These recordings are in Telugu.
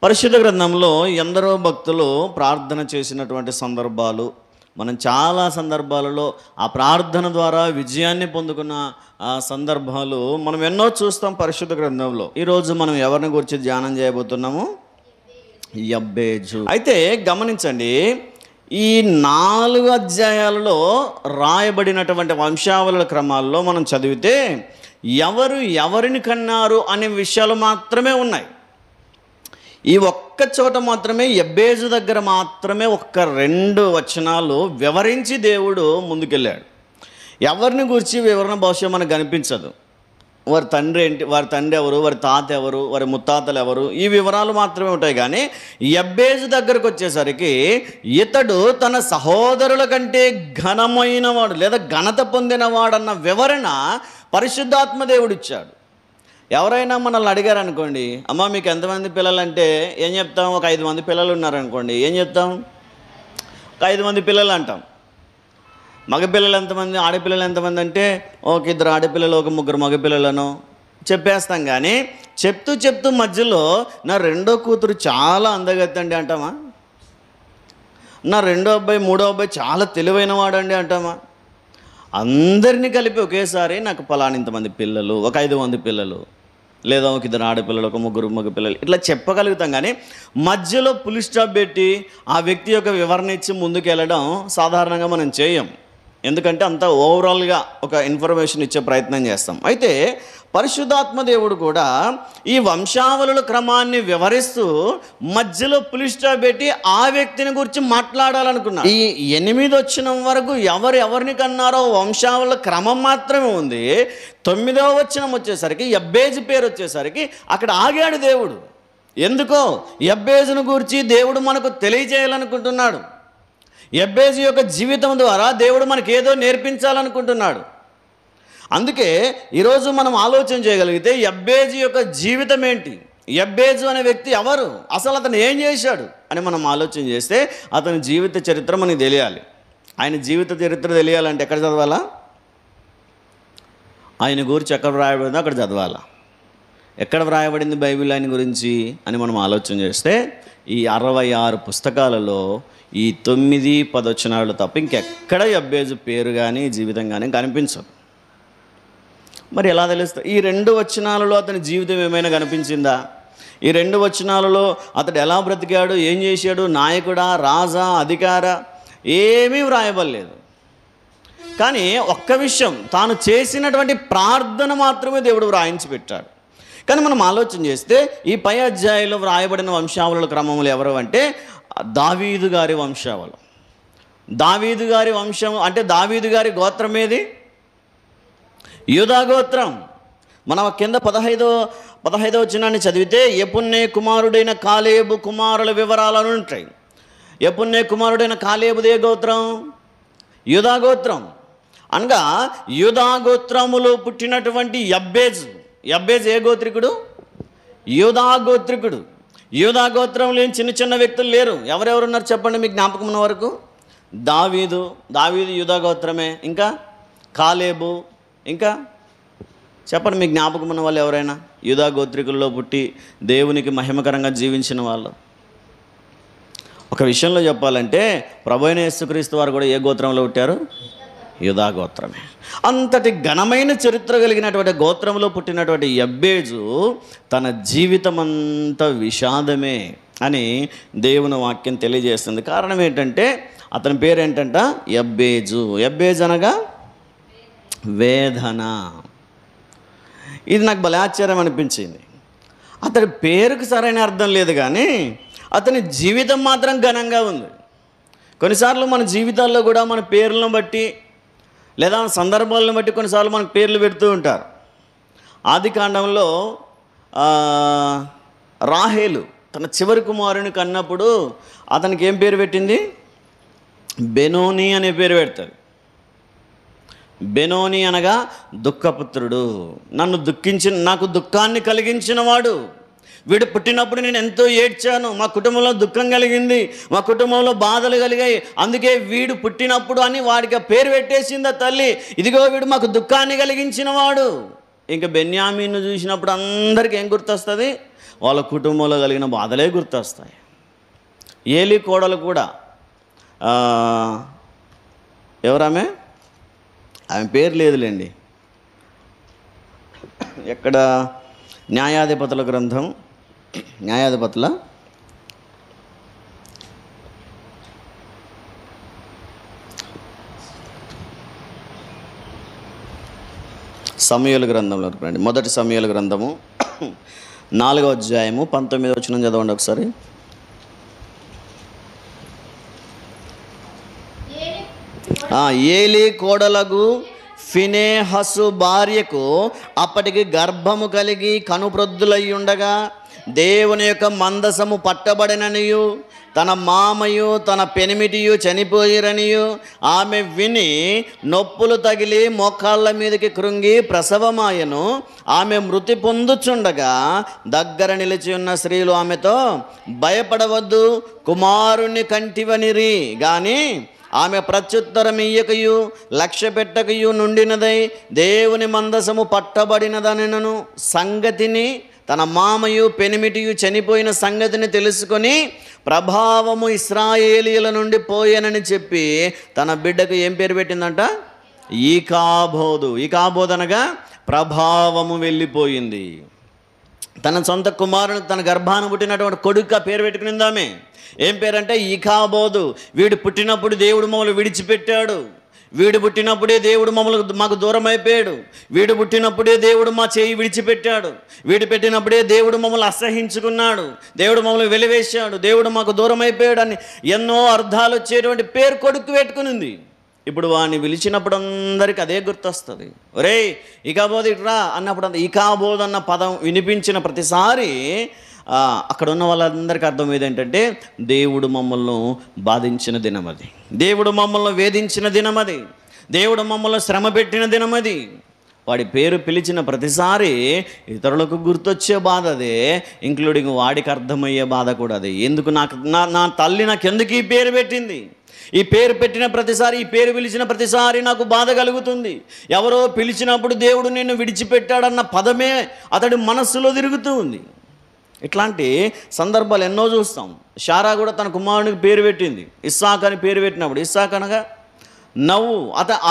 పరిశుద్ధ గ్రంథంలో ఎందరో భక్తులు ప్రార్థన చేసినటువంటి సందర్భాలు, మనం చాలా సందర్భాలలో ఆ ప్రార్థన ద్వారా విజయాన్ని పొందుకున్న ఆ సందర్భాలు మనం ఎన్నో చూస్తాం పరిశుద్ధ గ్రంథంలో. ఈరోజు మనం ఎవరిని గురించి ధ్యానం చేయబోతున్నాము? యబ్బేజు. అయితే గమనించండి, ఈ 4 అధ్యాయాలలో రాయబడినటువంటి వంశావళుల క్రమాల్లో మనం చదివితే ఎవరు ఎవరిని కన్నారు అనే విషయాలు మాత్రమే ఉన్నాయి. ఈ ఒక్క చోట మాత్రమే యబ్బేజు దగ్గర మాత్రమే 1-2 వచనాలు వివరించి దేవుడు ముందుకెళ్ళాడు. ఎవరిని గురించి వివరణ బహుశా మనకు కనిపించదు. వారి తండ్రి ఏంటి, వారి తండ్రి ఎవరు, వారి తాత ఎవరు, వారి ముత్తాతలు ఎవరు, ఈ వివరాలు మాత్రమే ఉంటాయి. కానీ యబ్బేజు దగ్గరకు వచ్చేసరికి ఇతడు తన సహోదరుల కంటే ఘనమైనవాడు లేదా ఘనత పొందినవాడన్న వివరణ పరిశుద్ధాత్మ దేవుడు ఇచ్చాడు. ఎవరైనా మనల్ని అడిగారు అనుకోండి, అమ్మ మీకు ఎంతమంది పిల్లలు అంటే ఏం చెప్తాం? ఒక 5 మంది పిల్లలు ఉన్నారనుకోండి, ఏం చెప్తాం? ఒక 5 మంది పిల్లలు అంటాం. మగపిల్లలు ఎంతమంది, ఆడపిల్లలు ఎంతమంది అంటే ఒక 2 ఆడపిల్లలు, ఒక 3 మగపిల్లలను చెప్పేస్తాం. కానీ చెప్తూ మధ్యలో నా 2వ కూతురు చాలా అందగత్తండి అంటామా? నా 2వ అబ్బాయి, 3వ అబ్బాయి చాలా తెలివైన వాడండి అంటామా? అందరినీ కలిపి ఒకేసారి నాకు పలానింతమంది పిల్లలు, ఒక 5 మంది పిల్లలు, లేదా ఒక 2 ఆడపిల్లలు, ఒక 3 మగపిల్లలు, ఇట్లా చెప్పగలుగుతాం. కానీ మధ్యలో పులి స్టాప్ పెట్టి ఆ వ్యక్తి యొక్క వివరణ ఇచ్చి ముందుకు వెళ్ళడం సాధారణంగా మనం చేయం. ఎందుకంటే అంతా ఓవరాల్గా ఒక ఇన్ఫర్మేషన్ ఇచ్చే ప్రయత్నం చేస్తాం. అయితే పరిశుద్ధాత్మ దేవుడు కూడా ఈ వంశావళుల క్రమాన్ని వివరిస్తూ మధ్యలో పులి స్టాప్ పెట్టి ఆ వ్యక్తిని గురించి మాట్లాడాలనుకున్నాడు. ఈ 8వ వచనం వరకు ఎవరిని కన్నారో వంశావళుల క్రమం మాత్రమే ఉంది. 9వ వచనం వచ్చేసరికి యబ్బేజు పేరు వచ్చేసరికి అక్కడ ఆగాడు దేవుడు. ఎందుకో యబ్బేజును గురించి దేవుడు మనకు తెలియజేయాలనుకుంటున్నాడు. యబ్బేజు యొక్క జీవితం ద్వారా దేవుడు మనకేదో నేర్పించాలనుకుంటున్నాడు. అందుకే ఈరోజు మనం ఆలోచన చేయగలిగితే యబ్బేజు యొక్క జీవితం ఏంటి, యబ్బేజు అనే వ్యక్తి ఎవరు, అసలు అతను ఏం చేశాడు అని మనం ఆలోచన చేస్తే అతని జీవిత చరిత్ర మనకి తెలియాలి. ఆయన జీవిత చరిత్ర తెలియాలంటే ఎక్కడ చదవాలా? ఆయన గురించి ఎక్కడ వ్రాయబడిందో అక్కడ చదవాలా. ఎక్కడ వ్రాయబడింది బైబిల్ ఆయన గురించి అని మనం ఆలోచన చేస్తే ఈ 66 పుస్తకాలలో ఈ 9-10 వచనాలు తప్ప ఇంకెక్కడ యబ్బేజు పేరు కానీ జీవితం కానీ కనిపించదు. మరి ఎలా తెలుస్తుంది? ఈ 2 వచనాలలో అతని జీవితం ఏమైనా కనిపించిందా? ఈ 2 వచనాలలో అతడు ఎలా బ్రతికాడు, ఏం చేశాడు, నాయకుడా, రాజా, అధికార, ఏమీ వ్రాయబడలేదు. కానీ ఒక్క విషయం, తాను చేసినటువంటి ప్రార్థన మాత్రమే దేవుడు వ్రాయించి పెట్టాడు. కానీ మనం ఆలోచన చేస్తే ఈ పై అధ్యాయంలో వ్రాయబడిన వంశావళుల క్రమములు ఎవరు అంటే దావీదు గారి వంశావళి. దావీదు గారి వంశం అంటే దావీదు గారి గోత్రం ఏది? యూదా గోత్రం. మనం కింద 15వ వచనాన్ని చదివితే యెఫున్నె కుమారుడైన కాలేబు కుమారుల వివరాలను ఉంటాయి. యెఫున్నె కుమారుడైన కాలేబుదే గోత్రం యూదా గోత్రం. అనగా యూదా గోత్రములో పుట్టినటువంటి యబ్బేజు ఏ గోత్రికుడు? యూదా గోత్రికుడు. యూదా గోత్రంలో ఏం చిన్న వ్యక్తులు లేరు. ఎవరెవరు ఉన్నారు చెప్పండి మీకు జ్ఞాపకం ఉన్న వరకు? దావీదు యూదా గోత్రమే. ఇంకా కాలేబు, ఇంకా చెప్పండి మీకు జ్ఞాపకం ఉన్న వాళ్ళు ఎవరైనా యూదా గోత్రికుల్లో పుట్టి దేవునికి మహిమకరంగా జీవించిన వాళ్ళు. ఒక విషయంలో చెప్పాలంటే ప్రభువైన యేసుక్రీస్తు వారు కూడా ఏ గోత్రంలో పుట్టారు? యూదా గోత్రమే. అంతటి ఘనమైన చరిత్ర కలిగినటువంటి గోత్రంలో పుట్టినటువంటి యబ్బేజు తన జీవితం అంతా విషాదమే అని దేవుని వాక్యం తెలియజేస్తుంది. కారణం ఏంటంటే అతని పేరు ఏంటంట? యబ్బేజు. యబ్బేజు అనగా వేదన. ఇది నాకు భలే ఆశ్చర్యం అనిపించింది. అతడి పేరుకు సరైన అర్థం లేదు కానీ అతని జీవితం మాత్రం ఘనంగా ఉంది. కొన్నిసార్లు మన జీవితాల్లో కూడా మన పేర్లను బట్టి లేదా సందర్భాలను బట్టి కొన్నిసార్లు మనకు పేర్లు పెడుతూ ఉంటారు. ఆదికాండంలో రాహేలు తన చివరి కుమారుని కన్నప్పుడు అతనికి ఏం పేరు పెట్టింది? బెనోని అనే పేరు పెడతారు. బెనోని అనగా దుఃఖపుత్రుడు. నాకు దుఃఖాన్ని కలిగించిన వాడు. వీడు పుట్టినప్పుడు నేను ఎంతో ఏడ్చాను, మా కుటుంబంలో దుఃఖం కలిగింది, మా కుటుంబంలో బాధలు కలిగాయి, అందుకే వీడు పుట్టినప్పుడు అని వాడికి పేరు పెట్టేసింది ఆ తల్లి. ఇదిగో వీడు మాకు దుఃఖాన్ని కలిగించిన వాడు. ఇంకా బెన్యామీను చూసినప్పుడు అందరికీ ఏం గుర్తొస్తుంది? వాళ్ళ కుటుంబంలో కలిగిన బాధలే గుర్తొస్తాయి. ఏలి కోడలు కూడా, ఎవరామె? ఆమె పేరు లేదులేండి. ఎక్కడ? న్యాయాధిపతుల గ్రంథం, న్యాయాధిపతుల సమూయేలు గ్రంథంలో రండి. మొదటి సమూయేలు గ్రంథము 4వ అధ్యాయము 19వ వచనం చదవండి ఒకసారి. ఏలి కోడలగు ఫినెహసు భార్యకు అప్పటికి గర్భము కలిగి కనుప్రొద్దులై ఉండగా దేవుని యొక్క మందసము పట్టబడిననియు తన మామయు తన పెనిమిటియు చనిపోయిరనియు ఆమె విని నొప్పులు తగిలి మోకాళ్ళ మీదకి కృంగి ప్రసవమాయను. ఆమె మృతి పొందుచుండగా దగ్గర నిలిచి ఉన్న స్త్రీలు ఆమెతో, భయపడవద్దు, కుమారుణ్ణి కంటివనిరి. గాని ఆమె ప్రత్యుత్తరం ఇయ్యకయు లక్ష్య పెట్టకయు నుండినదై దేవుని మందసము పట్టబడినదనను సంగతిని, తన మామయు పెనిమిటియు చనిపోయిన సంగతిని తెలుసుకొని ప్రభావము ఇశ్రాయేలీయుల నుండి పోయానని చెప్పి తన బిడ్డకు ఏం పేరు పెట్టిందంట? ఈకాబోదు. ఈకాబోదు అనగా ప్రభావము వెళ్ళిపోయింది. తన సొంత కుమారుని, తన గర్భాన పుట్టినటువంటి కొడుకు పేరు పెట్టుకునిందామే. ఏం పేరంటే ఈకాబోదు. వీడు పుట్టినప్పుడు దేవుడు మమ్మల్ని విడిచిపెట్టాడు, వీడు పుట్టినప్పుడే దేవుడు మాకు దూరం అయిపోయాడు, వీడు పుట్టినప్పుడే దేవుడు మా చేయి విడిచిపెట్టాడు, వీడు పెట్టినప్పుడే దేవుడు మమ్మల్ని అసహించుకున్నాడు, దేవుడు మమ్మల్ని వెలివేశాడు, దేవుడు మాకు దూరం అయిపోయాడు అని ఎన్నో అర్థాలు వచ్చేటువంటి పేరు కొడుకు పెట్టుకునింది. ఇప్పుడు వాడిని పిలిచినప్పుడు అందరికీ అదే గుర్తొస్తుంది. ఒరే ఈకాబోదు ఇట్రా అన్నప్పుడు ఈకాబోదు అన్న పదం వినిపించిన ప్రతిసారి అక్కడ ఉన్న వాళ్ళందరికీ అర్థం ఏంటంటే దేవుడు మమ్మల్ని బాధించిన దినమది, దేవుడు మమ్మల్ని వేధించిన దినమది, దేవుడు మమ్మల్ని శ్రమ పెట్టిన దినమది. వాడి పేరు పిలిచిన ప్రతిసారి ఇతరులకు గుర్తొచ్చే బాధ అదే, ఇంక్లూడింగ్ వాడికి అర్థమయ్యే బాధ కూడా అదే. ఎందుకు నా తల్లి నాకు ఎందుకు ఈ పేరు పెట్టింది? ఈ పేరు పెట్టిన ప్రతిసారి, ఈ పేరు పిలిచిన ప్రతిసారి నాకు బాధ కలుగుతుంది. ఎవరో పిలిచినప్పుడు దేవుడు నిన్ను విడిచిపెట్టాడన్న పదమే అతడి మనస్సులో తిరుగుతూ ఉంది. ఇట్లాంటి సందర్భాలు ఎన్నో చూస్తాం. షారా కూడా తన కుమారునికి పేరు పెట్టింది, ఇస్సాక్ అని పేరు పెట్టినప్పుడు ఇస్సాక్ అనగా నవ్వు.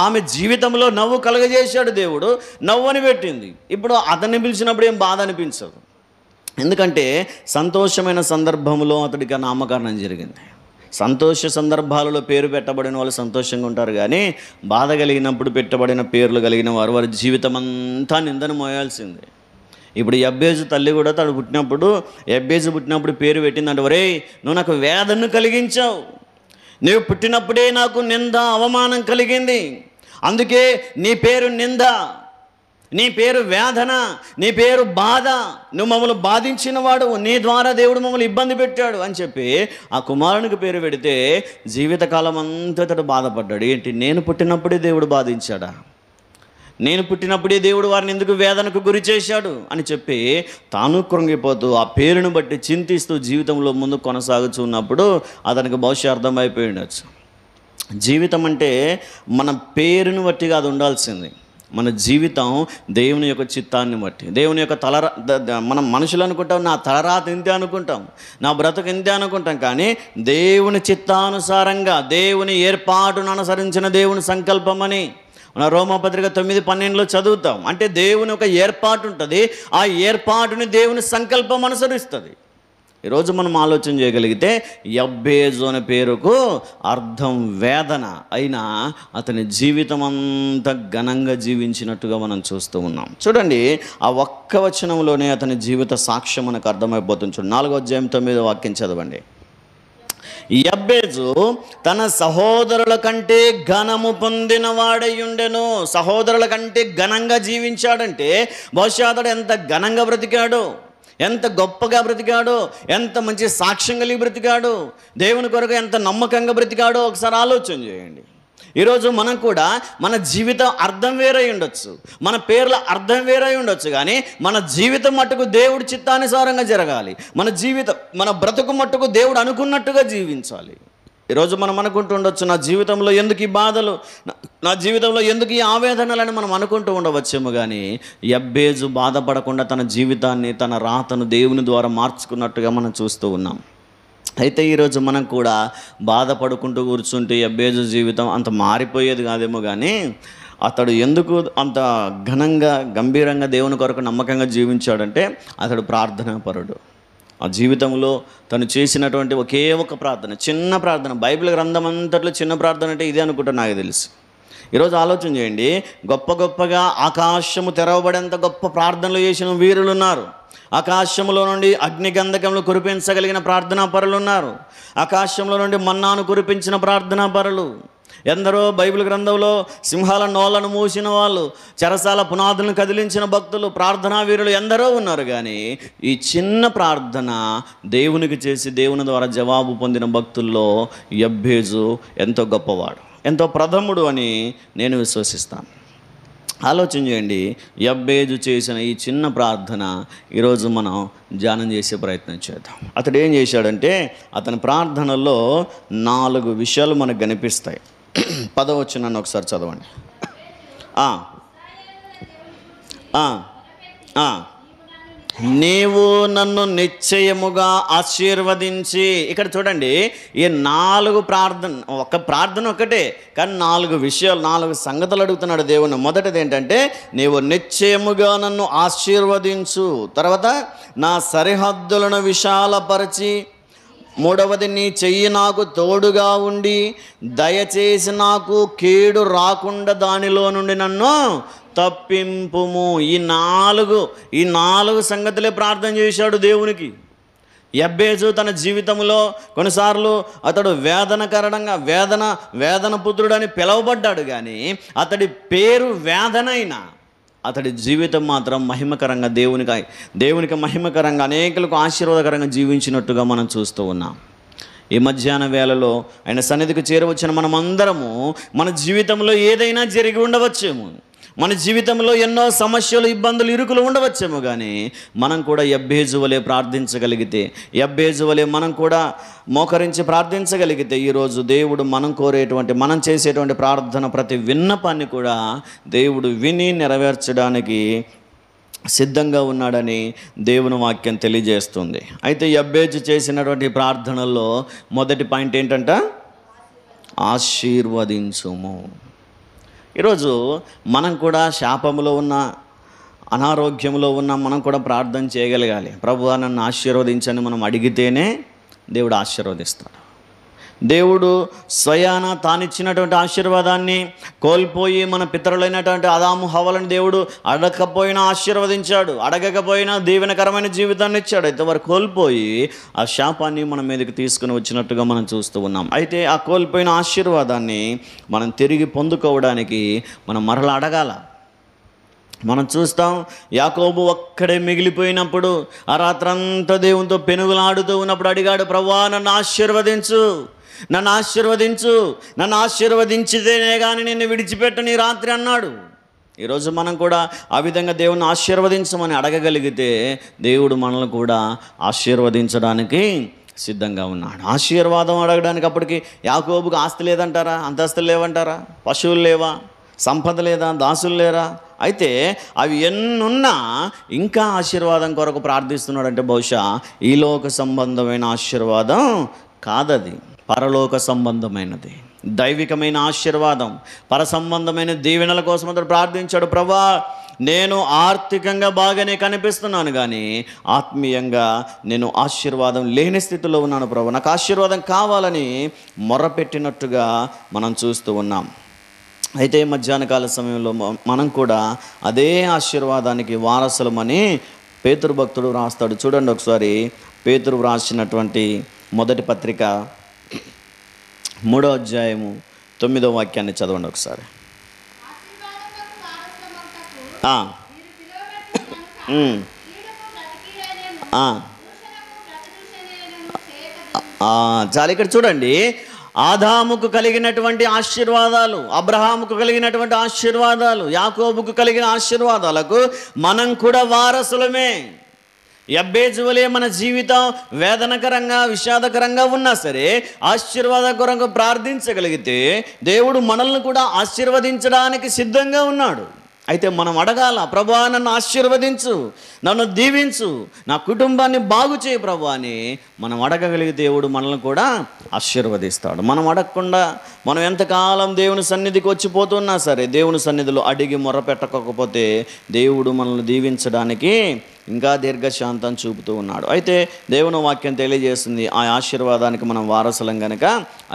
ఆమె జీవితంలో నవ్వు కలగజేశాడు దేవుడు, నవ్వు అని పెట్టింది. ఇప్పుడు అతన్ని పిలిచినప్పుడు ఏం బాధ అనిపించదు, ఎందుకంటే సంతోషమైన సందర్భంలో అతడికి నామకరణం జరిగింది. సంతోష సందర్భాలలో పేరు పెట్టబడిన వాళ్ళు సంతోషంగా ఉంటారు, కానీ బాధ కలిగినప్పుడు పెట్టబడిన పేర్లు కలిగిన వారు వారి జీవితం అంతా నిందను మోయాల్సిందే. ఇప్పుడు యబ్బేజు తల్లి కూడా తను పుట్టినప్పుడు పేరు పెట్టిందంటే, ఒరేయ్ నువ్వు నాకు వేదనను కలిగించావు, నువ్వు పుట్టినప్పుడే నాకు నింద అవమానం కలిగింది, అందుకే నీ పేరు నింద, నీ పేరు వేదన, నీ పేరు బాధ, నువ్వు మమ్మల్ని బాధించిన వాడు, నీ ద్వారా దేవుడు మమ్మల్ని ఇబ్బంది పెట్టాడు అని చెప్పి ఆ కుమారునికి పేరు పెడితే జీవితకాలం అంతా అతడు బాధపడ్డాడు. ఏంటి, నేను పుట్టినప్పుడే దేవుడు బాధించాడా, నేను పుట్టినప్పుడే దేవుడు వారిని ఎందుకు వేదనకు గురి చేశాడు అని చెప్పి తాను కృంగిపోతూ ఆ పేరును బట్టి చింతిస్తూ జీవితంలో ముందు కొనసాగుతున్నప్పుడు అతనికి బహుశా అర్థమైపోయి ఉండొచ్చు. జీవితం అంటే మన పేరుని బట్టి కాదు ఉండాల్సింది, మన జీవితం దేవుని యొక్క చిత్తాన్ని బట్టి, దేవుని యొక్క మనం మనుషులు అనుకుంటాం, నా తలరాత ఇంతే అనుకుంటాం, నా బ్రతుకు ఇంతే అనుకుంటాం, కానీ దేవుని చిత్తానుసారంగా దేవుని ఏర్పాటును అనుసరించిన దేవుని సంకల్పం అని మన రోమాపత్రిక 9:12 చదువుతాం. అంటే దేవుని ఒక ఏర్పాటు ఉంటుంది, ఆ ఏర్పాటుని దేవుని సంకల్పం అనుసరిస్తుంది. ఈరోజు మనం ఆలోచన చేయగలిగితే యబ్బేజు అనే పేరుకు అర్థం వేదన అయినా అతని జీవితం అంతా ఘనంగా జీవించినట్టుగా మనం చూస్తూ ఉన్నాం. చూడండి, ఆ ఒక్క వచనంలోనే అతని జీవిత సాక్ష్యం మనకు అర్థమైపోతుంది. చూడండి, 4వ అధ్యాయం 9వ వాక్యం చదవండి. యబ్బేజు తన సహోదరుల కంటే ఘనము పొందిన వాడయ్యుండెను. సహోదరుల కంటే ఘనంగా జీవించాడంటే బహుశా అతడు ఎంత ఘనంగా బ్రతికాడో, ఎంత గొప్పగా బ్రతికాడో, ఎంత మంచి సాక్ష్యం కలిగి బ్రతికాడో, దేవుని కొరకు ఎంత నమ్మకంగా బ్రతికాడో ఒకసారి ఆలోచన చేయండి. ఈరోజు మనం కూడా మన జీవితం అర్థం వేరై ఉండొచ్చు, మన పేర్ల అర్థం వేరై ఉండొచ్చు, కానీ మన జీవితం మట్టుకు దేవుడి చిత్తానుసారంగా జరగాలి. మన బ్రతుకు మట్టుకు దేవుడు అనుకున్నట్టుగా జీవించాలి. ఈరోజు మనం అనుకుంటూ ఉండొచ్చు, నా జీవితంలో ఎందుకు ఈ బాధలు, నా జీవితంలో ఎందుకు ఈ ఆవేదనలని మనం అనుకుంటూ ఉండవచ్చేమో. కానీ యబ్బేజు బాధపడకుండా తన జీవితాన్ని, తన రాతను దేవుని ద్వారా మార్చుకున్నట్టుగా మనం చూస్తూ ఉన్నాం. అయితే ఈరోజు మనం కూడా బాధపడుకుంటూ కూర్చుంటే యబ్బేజు జీవితం అంత మారిపోయేది కాదేమో. కానీ అతడు ఎందుకు అంత ఘనంగా, గంభీరంగా దేవుని కొరకు నమ్మకంగా జీవించాడంటే అతడు ప్రార్థనాపరుడు. ఆ జీవితంలో తను చేసినటువంటి ఒకే ఒక ప్రార్థన, చిన్న ప్రార్థన. బైబిల్ గ్రంథం అంతట్లో చిన్న ప్రార్థన అంటే ఇదే అనుకుంటా నాకు తెలిసి. ఈరోజు ఆలోచన చేయండి, గొప్పగా ఆకాశము తెరవబడేంత గొప్ప ప్రార్థనలు చేసిన వీరులు ఉన్నారు. ఆకాశంలో నుండి అగ్నిగంధకములు కురిపించగలిగిన ప్రార్థనాపరులు ఉన్నారు. ఆకాశంలో నుండి మన్నాను కురిపించిన ప్రార్థనాపరులు ఎందరో. బైబిల్ గ్రంథంలో సింహాల నోళ్లను మూసిన వాళ్ళు, చెరసాల పునాదులను కదిలించిన భక్తులు, ప్రార్థనా వీరులు ఎందరో ఉన్నారు. కానీ ఈ చిన్న ప్రార్థన దేవునికి చేసి దేవుని ద్వారా జవాబు పొందిన భక్తుల్లో యబ్బేజు ఎంతో గొప్పవాడు, ఎంతో ప్రథముడు అని నేను విశ్వసిస్తాను. ఆలోచన చేయండి, యబ్బేజు చేసిన ఈ చిన్న ప్రార్థన ఈరోజు మనం ధ్యానం చేసే ప్రయత్నం చేద్దాం. అతడు ఏం చేశాడంటే, అతని ప్రార్థనలో 4 విషయాలు మనకు కనిపిస్తాయి. 10వ వచనాన్ని ఒకసారి చదవండి. నీవు నన్ను నిశ్చయముగా ఆశీర్వదించి. ఇక్కడ చూడండి, ఈ 4 ప్రార్థన, ఒక ప్రార్థన ఒకటే కానీ 4 విషయాలు, 4 సంగతులు అడుగుతున్నాడు దేవుని. మొదటిది ఏంటంటే, నీవు నిశ్చయముగా నన్ను ఆశీర్వదించు. తర్వాత, నా సరిహద్దులను విశాలపరచి. మూడవది, నీ చెయ్యి నాకు తోడుగా ఉండి దయచేసి నాకు కీడు రాకుండా దానిలో నుండి నన్ను తప్పింపుము. ఈ 4 సంగతులే ప్రార్థన చేశాడు దేవునికి. యబ్బేజు తన జీవితంలో కొన్నిసార్లు అతడు వేదనకరణంగా వేదన పుత్రుడని పిలువబడ్డాడు. కానీ అతడి పేరు వేదనైనా అతడి జీవితం మాత్రం మహిమకరంగా, దేవునికి మహిమకరంగా, అనేకులకు ఆశీర్వాదకరంగా జీవించినట్టుగా మనం చూస్తూ ఉన్నాం. ఈ మధ్యాహ్న వేళలో ఆయన సన్నిధికి చేరవచ్చిన మనమందరము మన జీవితంలో ఏదైనా జరిగి ఉండవచ్చేమో, మన జీవితంలో ఎన్నో సమస్యలు, ఇబ్బందులు, ఇరుకులు ఉండవచ్చేమో. కానీ మనం కూడా యబ్బేజు వలె ప్రార్థించగలిగితే, యబ్బేజు వలె మనం కూడా మోకరించి ప్రార్థించగలిగితే, ఈరోజు దేవుడు మనం కోరేటువంటి, మనం చేసేటువంటి ప్రార్థన ప్రతి విన్నపాన్ని కూడా దేవుడు విని నెరవేర్చడానికి సిద్ధంగా ఉన్నాడని దేవుని వాక్యం తెలియజేస్తుంది. అయితే యబ్బేజు చేసినటువంటి ప్రార్థనల్లో మొదటి పాయింట్ ఏంటంట, ఆశీర్వదించుము. ఈరోజు మనం కూడా శాపములో ఉన్న, అనారోగ్యంలో ఉన్న మనం కూడా ప్రార్థన చేయగలగాలి. ప్రభువా నన్ను ఆశీర్వదించని మనం అడిగితేనే దేవుడు ఆశీర్వదిస్తాడు. దేవుడు స్వయాన తానిచ్చినటువంటి ఆశీర్వాదాన్ని కోల్పోయి మన పితరులైనటువంటి ఆదాము హవ్వలను దేవుడు అడగకపోయినా ఆశీర్వదించాడు, అడగకపోయినా దీవెనకరమైన జీవితాన్ని ఇచ్చాడు. అయితే వారు కోల్పోయి ఆ శాపాన్ని మన మీదకి తీసుకుని వచ్చినట్టుగా మనం చూస్తూ ఉన్నాం. అయితే ఆ కోల్పోయిన ఆశీర్వాదాన్ని మనం తిరిగి పొందుకోవడానికి మనం మరలా అడగాల. మనం చూస్తాం, యాకోబు ఒక్కడే మిగిలిపోయినప్పుడు ఆ రాత్రంతా దేవునితో పెనుగులాడుతూ ఉన్నప్పుడు అడిగాడు, ప్రభువా నన్ను ఆశీర్వదించు, నన్ను ఆశీర్వదించు, నన్ను ఆశీర్వదించితేనే కానీ నిన్ను విడిచిపెట్టని రాత్రి అన్నాడు. ఈరోజు మనం కూడా ఆ విధంగా దేవుని ఆశీర్వదించమని అడగగలిగితే దేవుడు మనల్ని కూడా ఆశీర్వదించడానికి సిద్ధంగా ఉన్నాడు. ఆశీర్వాదం అడగడానికి అప్పటికి యాకోబుకు ఆస్తి లేదంటారా, అంతస్తులు లేవంటారా, పశువులు లేవా, సంపద లేదా, దాసులు లేరా? అయితే అవి ఎన్నున్నా ఇంకా ఆశీర్వాదం కొరకు ప్రార్థిస్తున్నాడంటే బహుశా ఈ లోక సంబంధమైన ఆశీర్వాదం కాదది, పరలోక సంబంధమైనది, దైవికమైన ఆశీర్వాదం, పరసంబంధమైన దీవెనల కోసం అతడు ప్రార్థించాడు. ప్రభువా నేను ఆర్థికంగా బాగానే కనిపిస్తున్నాను కానీ ఆత్మీయంగా నేను ఆశీర్వాదం లేని స్థితిలో ఉన్నాను ప్రభువా, నాకు ఆశీర్వాదం కావాలని మొర్రపెట్టినట్టుగా మనం చూస్తూ ఉన్నాం. అయితే మధ్యాహ్నకాల సమయంలో మనం కూడా అదే ఆశీర్వాదానికి వారసులమని పేతురు భక్తుడు రాస్తాడు. చూడండి ఒకసారి, పేతురు వ్రాసినటువంటి మొదటి పత్రిక 3వ అధ్యాయము 9వ వాక్యాన్ని చదవండి ఒకసారి. చాలా ఇక్కడ చూడండి, ఆదాముకు కలిగినటువంటి ఆశీర్వాదాలు, అబ్రహాముకు కలిగినటువంటి ఆశీర్వాదాలు, యాకోబుకు కలిగిన ఆశీర్వాదాలకు మనం కూడా వారసులమే. యబ్బేజు వలె మన జీవితం వేదనకరంగా విషాదకరంగా ఉన్నా సరే ఆశీర్వాదకరంగా ప్రార్థించగలిగితే దేవుడు మనల్ని కూడా ఆశీర్వదించడానికి సిద్ధంగా ఉన్నాడు. అయితే మనం అడగాల, ప్రభువా నన్ను ఆశీర్వదించు, నన్ను దీవించు, నా కుటుంబాన్ని బాగు చేయి ప్రభు అని మనం అడగగలిగే దేవుడు మనల్ని కూడా ఆశీర్వదిస్తాడు. మనం అడగకుండా మనం ఎంతకాలం దేవుని సన్నిధికి వచ్చిపోతున్నా సరే దేవుని సన్నిధిలో అడిగి మొరపెట్టకపోతే దేవుడు మనల్ని దీవించడానికి ఇంకా దీర్ఘశాంతం చూపుతూ ఉన్నాడు. అయితే దేవుని వాక్యం తెలియజేస్తుంది, ఆ ఆశీర్వాదానికి మనం వారసులం కనుక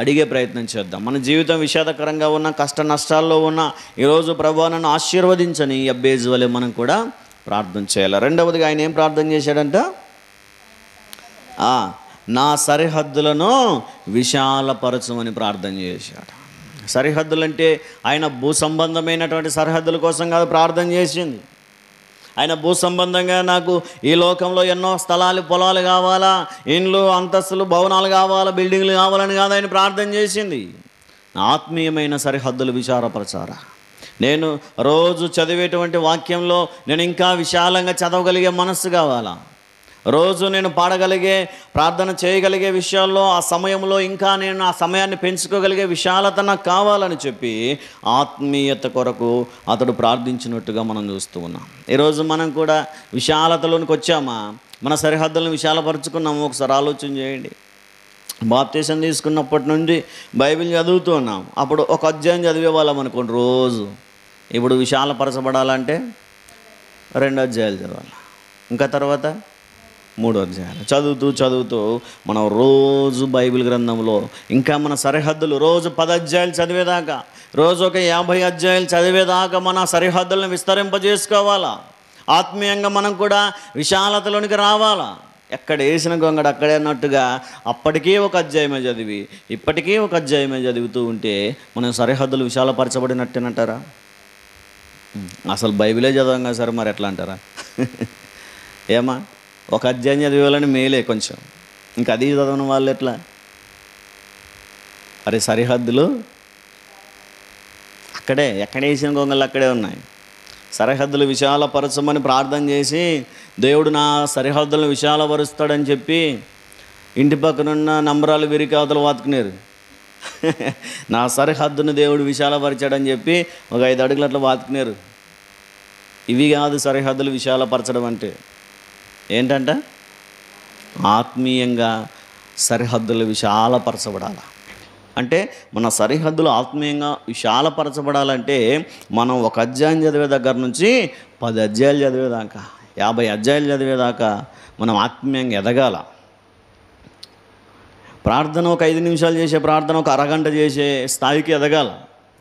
అడిగే ప్రయత్నం చేద్దాం. మన జీవితం విషాదకరంగా ఉన్న, కష్ట నష్టాల్లో ఉన్న ఈరోజు ప్రభువా నన్ను ఆశీర్వదించని యబ్బేజు వలె మనం కూడా ప్రార్థన చేయాలి. రెండవదిగా ఆయన ఏం ప్రార్థన చేశాడంట? నా సరిహద్దులను విశాలపరచమని ప్రార్థన చేశాడు. సరిహద్దులంటే ఆయన భూ సంబంధమైనటువంటి సరిహద్దుల కోసం కాదు ప్రార్థన చేసింది. ఆయన భూ సంబంధంగా నాకు ఈ లోకంలో ఎన్నో స్థలాలు, పొలాలు కావాలా, ఇండ్లు, అంతస్తులు, భవనాలు కావాలా, బిల్డింగ్లు కావాలని కాదు ఆయన ప్రార్థన చేసింది. ఆత్మీయమైన సరిహద్దులు విచారపరచారా. నేను రోజు చదివేటువంటి వాక్యంలో నేను ఇంకా విశాలంగా చదవగలిగే మనస్సు కావాలా. రోజు నేను పాడగలిగే, ప్రార్థన చేయగలిగే విషయాల్లో ఆ సమయంలో ఇంకా నేను ఆ సమయాన్ని పెంచుకోగలిగే విశాలత నాకు కావాలని చెప్పి ఆత్మీయత కొరకు అతడు ప్రార్థించినట్టుగా మనం చూస్తూ ఉన్నాం. ఈరోజు మనం కూడా విశాలతలోనికి వచ్చామా? మన సరిహద్దులను విశాలపరుచుకున్నాము? ఒకసారి ఆలోచన చేయండి. బాప్తీసం తీసుకున్నప్పటి నుండి బైబిల్ చదువుతూ ఉన్నాం. అప్పుడు ఒక అధ్యాయం చదివేవాళ్ళం అనుకోండి రోజు. ఇప్పుడు విశాలపరచబడాలంటే 2 అధ్యాయాలు చదవాలి, ఇంకా తర్వాత 3 అధ్యాయాలు చదువుతూ మనం రోజు బైబిల్ గ్రంథంలో ఇంకా మన సరిహద్దులు రోజు 10 అధ్యాయాలు చదివేదాకా, రోజు ఒక 50 అధ్యాయాలు చదివేదాకా మన సరిహద్దులను విస్తరింపజేసుకోవాలా. ఆత్మీయంగా మనం కూడా విశాలతలోనికి రావాలా. ఎక్కడ వేసిన గొంగడు అక్కడే అన్నట్టుగా అప్పటికీ ఒక అధ్యాయమే చదివి ఇప్పటికీ ఒక అధ్యాయమే చదువుతూ ఉంటే మనం సరిహద్దులు విశాలపరచబడినట్టేనంటారా? అసలు బైబిలే చదవం కదా సార్, మరి ఎట్లా అంటారా? ఏమా, ఒక అధ్యాయం చదివేవాళ్ళని మేలే కొంచెం, ఇంకా అది చదవని వాళ్ళు ఎట్లా? అరే సరిహద్దులు అక్కడే, ఎక్కడ వేసిన గొంగళ్ళు అక్కడే ఉన్నాయి. సరిహద్దులు విశాలపరచమని ప్రార్థన చేసి దేవుడు నా సరిహద్దులను విశాలపరుస్తాడని చెప్పి ఇంటి పక్కనున్న నంబరాలు విరికి అవతల వాతుకునేరు. నా సరిహద్దును దేవుడు విశాలపరిచాడని చెప్పి ఒక 5 అడుగులు అట్లా వాతుకునేరు. ఇవి కాదు సరిహద్దులు విశాలపరచడం అంటే. ఏంటంట? ఆత్మీయంగా సరిహద్దులు విశాలపరచబడాలి. అంటే మన సరిహద్దులు ఆత్మీయంగా విశాలపరచబడాలంటే మనం ఒక అధ్యాయం చదివే దగ్గర నుంచి 10 అధ్యాయాలు చదివేదాకా, 50 అధ్యాయాలు చదివేదాకా మనం ఆత్మీయంగా ఎదగాల. ప్రార్థన ఒక 5 నిమిషాలు చేసే ప్రార్థన ఒక అరగంట చేసే స్థాయికి ఎదగాల.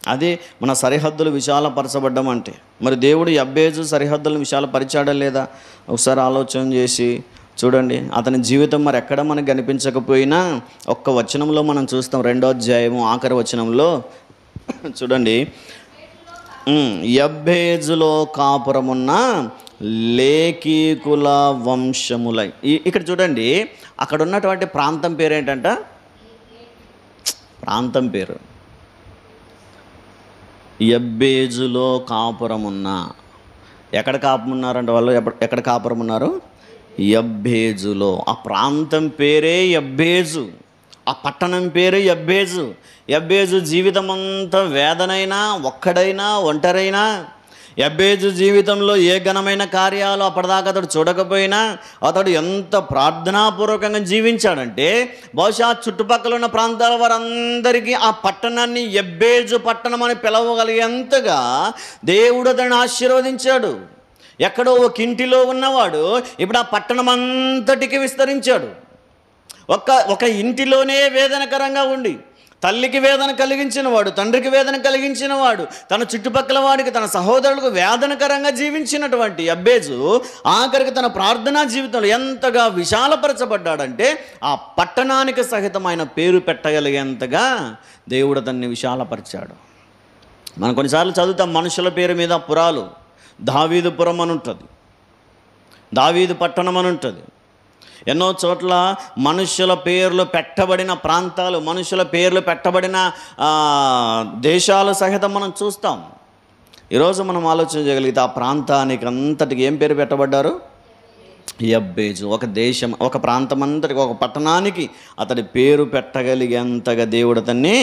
అది మన సరిహద్దులు విశాలపరచబడ్డం అంటే. మరి దేవుడు యబ్బేజు సరిహద్దులను విశాలపరిచాడా లేదా ఒకసారి ఆలోచన చేసి చూడండి. అతని జీవితం మరి ఎక్కడ మనకు కనిపించకపోయినా ఒక్క వచనంలో మనం చూస్తాం. 2వ అధ్యాయము ఆఖరి వచనంలో చూడండి, యబ్బేజులో కాపురమున్న లేకీకుల వంశముల. ఇక్కడ చూడండి, అక్కడ ఉన్నటువంటి ప్రాంతం పేరు ఏంటంట? ప్రాంతం పేరు యబ్బేజులో కాపురమున్న. ఎక్కడ కాపురమున్నారంటే వాళ్ళు ఎక్కడ కాపురం ఉన్నారు? యబ్బేజులో. ఆ ప్రాంతం పేరే యబ్బేజు, ఆ పట్టణం పేరు యబ్బేజు. యబ్బేజు జీవితం అంతా వేదనైనా, ఒక్కడైనా, ఒంటరైనా, యబ్బేజు జీవితంలో ఏ ఘనమైన కార్యాలు అప్పటిదాకా అతడు చూడకపోయినా అతడు ఎంత ప్రార్థనాపూర్వకంగా జీవించాడంటే బహుశా చుట్టుపక్కల ఉన్న ప్రాంతాల వారందరికీ ఆ పట్టణాన్ని యబ్బేజు పట్టణం అని పిలవగలిగేంతగా దేవుడు అతన్ని ఆశీర్వదించాడు. ఎక్కడో ఒక ఇంటిలో ఉన్నవాడు ఇప్పుడు ఆ పట్టణం అంతటికి విస్తరించాడు. ఒక ఇంటిలోనే వేదనకరంగా ఉండి తల్లికి వేదన కలిగించిన వాడు, తండ్రికి వేదన కలిగించిన వాడు, తన చుట్టుపక్కల వాడికి, తన సహోదరులకు వేదనకరంగా జీవించినటువంటి యబ్బేజు ఆఖరికి తన ప్రార్థనా జీవితంలో ఎంతగా విశాలపరచబడ్డాడంటే ఆ పట్టణానికి సహితమైన పేరు పెట్టగలిగేంతగా దేవుడు అతన్ని విశాలపరిచాడు. మనం కొన్నిసార్లు చదువుతాం మనుషుల పేరు మీద పురాలు. దావీదుపురం అని ఉంటుంది, దావీదు పట్టణం అని ఉంటుంది. ఎన్నో చోట్ల మనుషుల పేర్లు పెట్టబడిన ప్రాంతాలు, మనుషుల పేర్లు పెట్టబడిన దేశాలు సహితం మనం చూస్తాం. ఈరోజు మనం ఆలోచన చేయగలిగితే ఆ ప్రాంతానికి అంతటికి ఏం పేరు పెట్టబడ్డారు? యబ్బేజు ఒక దేశం, ఒక ప్రాంతమంతటికి, ఒక పట్టణానికి అతడి పేరు పెట్టగలిగేంతగా దేవుడు అతన్ని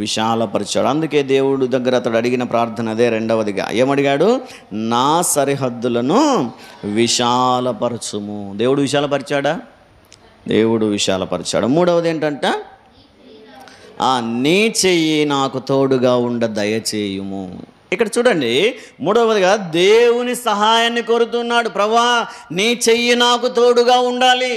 విశాలపరిచాడు. అందుకే దేవుడు దగ్గర అతడు అడిగిన ప్రార్థన అదే. రెండవదిగా ఏమడిగాడు? నా సరిహద్దులను విశాలపరచుము. దేవుడు విశాలపరిచాడా? దేవుడు విశాలపరిచాడు. మూడవది ఏంటంటే నీ చెయ్యి నాకు తోడుగా ఉండ దయచేయుము. ఇక్కడ చూడండి, మూడవదిగా దేవుని సహాయాన్ని కోరుతున్నాడు. ప్రభువా, నీ చెయ్యి నాకు తోడుగా ఉండాలి.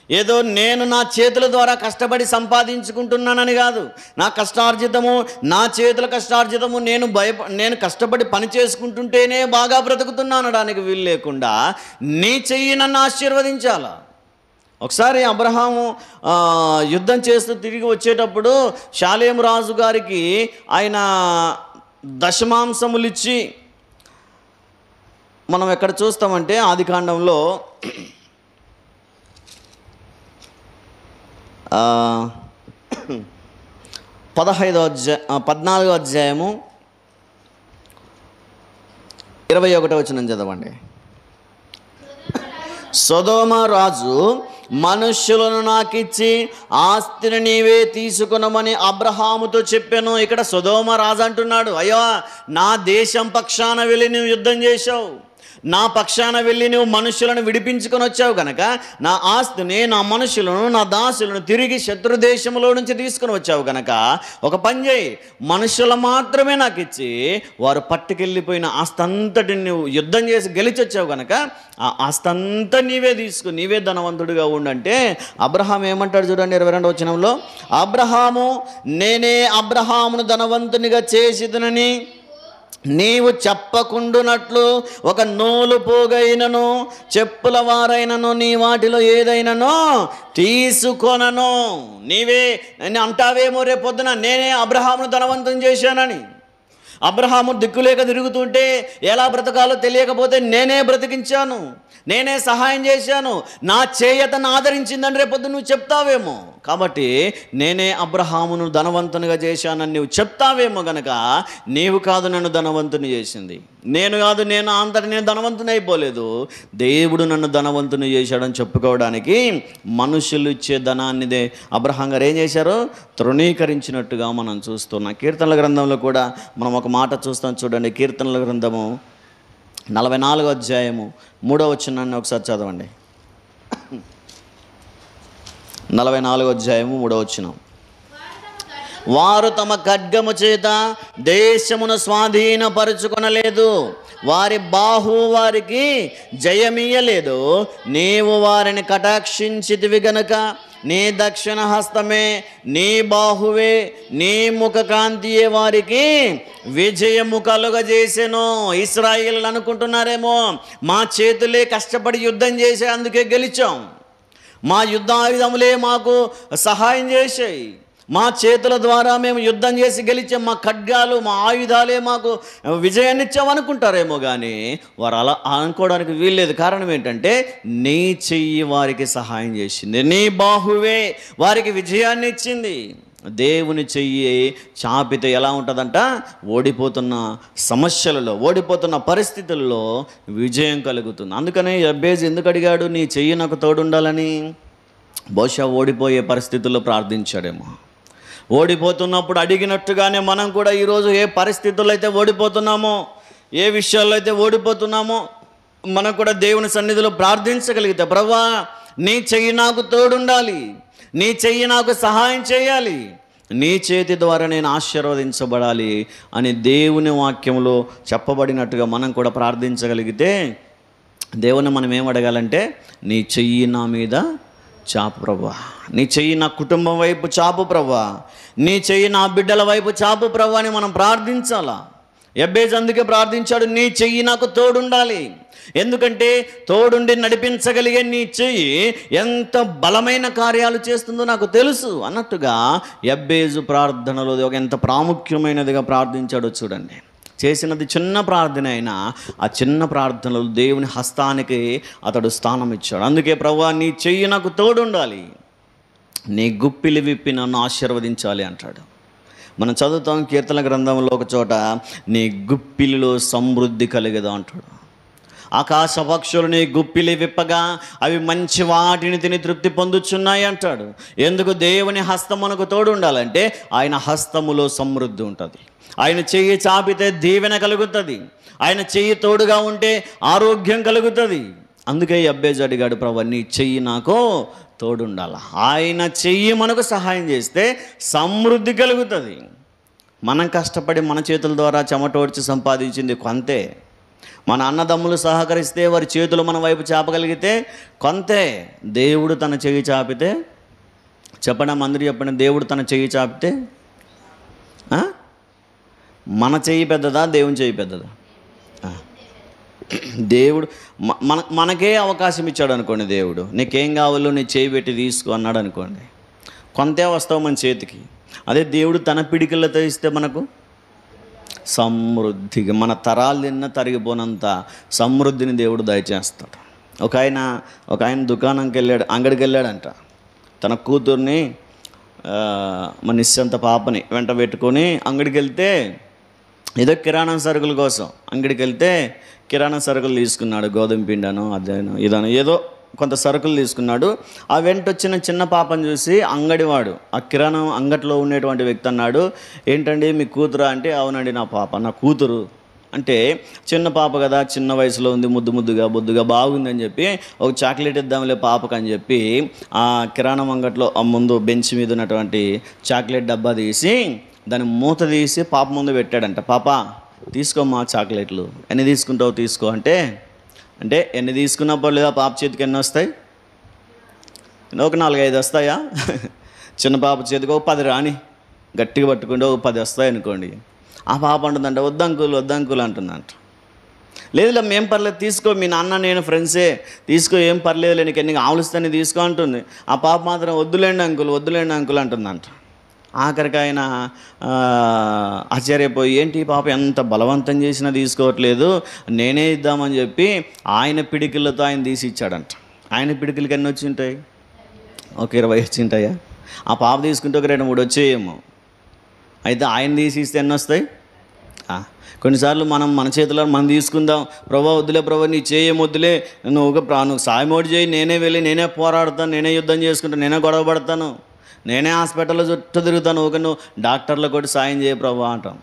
ఏదో నేను నా చేతుల ద్వారా కష్టపడి సంపాదించుకుంటున్నానని కాదు, నా కష్టార్జితము, నా చేతుల కష్టార్జితము నేను కష్టపడి పని చేసుకుంటుంటేనే బాగా బ్రతుకుతున్నాను అనడానికి వీలు లేకుండా నీ చెయ్యి నన్ను ఆశీర్వదించాలా. ఒకసారి అబ్రహాము యుద్ధం చేస్తూ తిరిగి వచ్చేటప్పుడు షాలేము రాజు గారికి ఆయన దశమాంసములు ఇచ్చి, మనం ఎక్కడ చూస్తామంటే ఆదికాండంలో 14వ అధ్యాయము 21వ వచనం చదవండి. సొదొమ రాజు మనుష్యులను నాకిచ్చి ఆస్తిని నీవే తీసుకునమని అబ్రహాముతో చెప్పాను. ఇక్కడ సొదొమ రాజు అంటున్నాడు, అయ్యో నా దేశం పక్షాన వెళ్ళి నువ్వు యుద్ధం చేశావు, నా పక్షాన వెళ్ళి నువ్వు మనుషులను విడిపించుకొని వచ్చావు కనుక నా ఆస్తిని, నా మనుషులను, నా దాసులను తిరిగి శత్రు దేశంలో నుంచి తీసుకుని వచ్చావు కనుక ఒక పని చేయి, మనుషులు మాత్రమే నాకు ఇచ్చి వారు పట్టుకెళ్ళిపోయిన ఆస్తంతటిని నువ్వు యుద్ధం చేసి గెలిచి వచ్చావు కనుక ఆ ఆస్తంతా నీవే తీసుకుని నీవే ధనవంతుడిగా ఉండంటే అబ్రహాం ఏమంటాడు చూడండి 22వ వచనంలో, అబ్రహాము నేనే అబ్రహామును ధనవంతునిగా చేసిదునని నీవు చెప్పకుండునట్లు ఒక నూలు పోగైనను చెప్పుల వారైనను నీ వాటిలో ఏదైనానో తీసుకొనను. నీవే అంటావేమో రేపొద్దున నేనే అబ్రహామును ధనవంతం చేశానని. అబ్రహాము దిక్కులేక తిరుగుతుంటే ఎలా బ్రతకాలో తెలియకపోతే నేనే బ్రతికించాను, నేనే సహాయం చేశాను, నా చేయతను ఆదరించిందని రేపొద్దు నువ్వు చెప్తావేమో. కాబట్టి నేనే అబ్రహామును ధనవంతునిగా చేశానని నువ్వు చెప్తావేమో గనక నీవు కాదు నన్ను ధనవంతుని చేసింది, నేను కాదు, నేను అంతటి నేను ధనవంతుని అయిపోలేదు, దేవుడు నన్ను ధనవంతుని చేశాడని చెప్పుకోవడానికి మనుషులు ఇచ్చే ధనాన్నిదే అబ్రహాం గారు ఏం చేశారో తృణీకరించినట్టుగా మనం చూస్తున్నాం. కీర్తనల గ్రంథంలో కూడా మనం ఒక మాట చూస్తాం చూడండి. కీర్తనల గ్రంథము 44వ అధ్యాయము 3వ వచనాన్ని ఒకసారి చదవండి. 44వ అధ్యాయము 3వ వచనం, వారు తమ ఖడ్గము చేత దేశమును స్వాధీనపరుచుకొనలేదు, వారి బాహువు వారికి జయమియ్యలేదు. నీవు వారిని కటాక్షించితివి గనుక నీ దక్షిణ హస్తమే, నీ బాహువే, నీ ముఖ కాంతియే వారికి విజయము కలుగజేసెను. ఇశ్రాయేలు అనుకుంటున్నారేమో మా చేతులే కష్టపడి యుద్ధం చేసే అందుకే గెలిచాం, మా యుద్ధాయుధములే మాకు సహాయం చేసాయి, మా చేతుల ద్వారా మేము యుద్ధం చేసి గెలిచాం, మా ఖడ్గాలు మా ఆయుధాలే మాకు విజయాన్ని ఇచ్చామనుకుంటారేమో కానీ వారు అలా అనుకోవడానికి వీల్లేదు. కారణం ఏంటంటే నీ చెయ్యి వారికి సహాయం చేసింది, నీ బాహువే వారికి విజయాన్ని ఇచ్చింది. దేవుని చెయ్యి చాపితే ఎలా ఉంటుందంట, ఓడిపోతున్న సమస్యలలో, ఓడిపోతున్న పరిస్థితుల్లో విజయం కలుగుతుంది. అందుకనే యబ్బేజు ఎందుకు అడిగాడు నీ చెయ్యి నాకు తోడుండాలని? బహుశా ఓడిపోయే పరిస్థితుల్లో ప్రార్థించాడేమో. ఓడిపోతున్నప్పుడు అడిగినట్టుగానే మనం కూడా ఈరోజు ఏ పరిస్థితుల్లో అయితే ఓడిపోతున్నామో, ఏ విషయాల్లో అయితే ఓడిపోతున్నామో మనం కూడా దేవుని సన్నిధిలో ప్రార్థించగలిగితే, ప్రభువా నీ చెయ్యి నాకు తోడుండాలి, నీ చెయ్యి నాకు సహాయం చేయాలి, నీ చేతి ద్వారా నేను ఆశీర్వదించబడాలి అని దేవుని వాక్యంలో చెప్పబడినట్టుగా మనం కూడా ప్రార్థించగలిగితే దేవుని మనం ఏం అడగాలంటే నీ చెయ్యి నా మీద చాపు ప్రభువా, నీ చెయ్యి నా కుటుంబం వైపు చాపు ప్రభువా, నీ చెయ్యి నా బిడ్డల వైపు చాపు ప్రభువా అని మనం ప్రార్థించాలా. యబ్బేజు అందుకే ప్రార్థించాడు, నీ చెయ్యి నాకు తోడుండాలి. ఎందుకంటే తోడుండి నడిపించగలిగే నీ చెయ్యి ఎంత బలమైన కార్యాలు చేస్తుందో నాకు తెలుసు అన్నట్టుగా యబ్బేజు ప్రార్థనలో ఎంత ప్రాముఖ్యమైనదిగా ప్రార్థించాడో చూడండి. చేసినది చిన్న ప్రార్థన అయినా ఆ చిన్న ప్రార్థనలో దేవుని హస్తానికి అతడు స్థానం ఇచ్చాడు. అందుకే ప్రభువా నీ చెయ్యి నాకు తోడుండాలి, నీ గుప్పిలి విప్పి నన్ను ఆశీర్వదించాలి అంటాడు. మనం చదువుతాం కీర్తన గ్రంథంలో ఒక చోట నీ గుప్పిలిలో సమృద్ధి కలిగదు అంటాడు. ఆకాశ పక్షులు నీ గుప్పిలి విప్పగా అవి మంచి వాటిని తిని తృప్తి పొందుచున్నాయి అంటాడు. ఎందుకు? దేవుని హస్తం మనకు తోడు ఉండాలంటే ఆయన హస్తములో సమృద్ధి ఉంటుంది. ఆయన చెయ్యి చాపితే దీవెన కలుగుతుంది. ఆయన చెయ్యి తోడుగా ఉంటే ఆరోగ్యం కలుగుతుంది. అందుకే యబ్బేజు అడిగాడు, ప్రభు నీ చెయ్యి నాకు తోడుండాల. ఆయన చెయ్యి మనకు సహాయం చేస్తే సమృద్ధి కలుగుతుంది. మనం కష్టపడి మన చేతుల ద్వారా చెమటోడ్చి సంపాదించింది కొంతే. మన అన్నదమ్ములు సహకరిస్తే వారి చేతులు మన వైపు చాపగలిగితే కొంతే. దేవుడు తన చెయ్యి చాపితే, చెప్పడం అందరూ చెప్పండి, దేవుడు తన చెయ్యి చాపితే మన చెయ్యి పెద్దదా దేవుని చెయ్యి పెద్దదా? దేవుడు మనకే అవకాశం ఇచ్చాడు అనుకోండి. దేవుడు నీకేం కావాలో నీ చేయి పెట్టి తీసుకో అన్నాడు అనుకోండి, కొంతే వస్తావు మన చేతికి. అదే దేవుడు తన పిడికిళ్ళతో ఇస్తే మనకు సమృద్ధిగా, మన తరాలు తిన్న తరిగిపోనంత సమృద్ధిని దేవుడు దయచేస్తాడు. ఒక ఆయన దుకాణంకి వెళ్ళాడు, అంగడికి వెళ్ళాడంట. తన కూతుర్ని మన నిశ్చంత పాపని వెంట పెట్టుకొని అంగడికి వెళ్తే, ఏదో కిరాణా సరుకుల కోసం అంగడికి వెళ్తే కిరాణా సరుకులు తీసుకున్నాడు. గోధుమ పిండాను అదేను ఇదను ఏదో కొంత సరుకులు తీసుకున్నాడు. ఆ వెంట వచ్చిన చిన్న పాపను చూసి అంగడివాడు, ఆ కిరాణా అంగట్లో ఉండేటువంటి వ్యక్తి అన్నాడు, ఏంటండి మీ కూతురా అంటే, అవునండి నా పాప, నా కూతురు అంటే. చిన్న పాప కదా, చిన్న వయసులో ఉంది, బొద్దుగా బాగుందని చెప్పి ఒక చాక్లెట్ ఇద్దాంలే పాపకు అని చెప్పి ఆ కిరాణా అంగట్లో ఆ ముందు బెంచ్ మీద ఉన్నటువంటి చాక్లెట్ డబ్బా తీసి దాని మూత తీసి పాప ముందు పెట్టాడంట. పాప తీసుకోమ్మా చాక్లెట్లు, ఎన్ని తీసుకుంటావు తీసుకో అంటే ఎన్ని తీసుకున్నప్పుడు లేదా పాప చేతికి ఎన్ని వస్తాయి? ఒక 4-5 వస్తాయా? చిన్న పాప చేతికి ఒక 10 రాని, గట్టిగా పట్టుకుంటే ఒక 10 వస్తాయి అనుకోండి. ఆ పాప అంటుందంట, వద్దంకులు అంటుందంట. లేదు మేం పర్లేదు తీసుకో, మీ నాన్న నేను ఫ్రెండ్సే, తీసుకో ఏం పర్లేదు, నీకు ఎన్ని ఆవులుస్తానే తీసుకో అంటుంది. ఆ పాప మాత్రం వద్దులేండి అంకుల్ అంటుందంట. ఆఖరికి ఆయన ఆశ్చర్యపోయి, ఏంటి పాప ఎంత బలవంతం చేసినా తీసుకోవట్లేదు, నేనే ఇద్దామని చెప్పి ఆయన పిడికిళ్ళతో ఆయన తీసి ఇచ్చాడంట. ఆయన పిడికిలకి ఎన్ని వచ్చి ఉంటాయి? ఒక 20 వచ్చి ఉంటాయా? ఆ పాప తీసుకుంటే ఒక 2-3 వచ్చేయేమో. అయితే ఆయన తీసి ఇస్తే ఎన్ని వస్తాయి? కొన్నిసార్లు మన చేతిలో మనం తీసుకుందాం, ప్రభా వద్దులే ప్రభా నీ చేయమొద్దులే, నువ్వు సాయమోడి చేయి, నేనే వెళ్ళి నేనే పోరాడతాను, నేనే యుద్ధం చేసుకుంటాను, నేనే గొడవ పడతాను, నేనే హాస్పిటల్లో చుట్టూ తిరుగుతాను, నువ్వు డాక్టర్లకు కూడా సాయం చేయ ప్రభా అంటాం.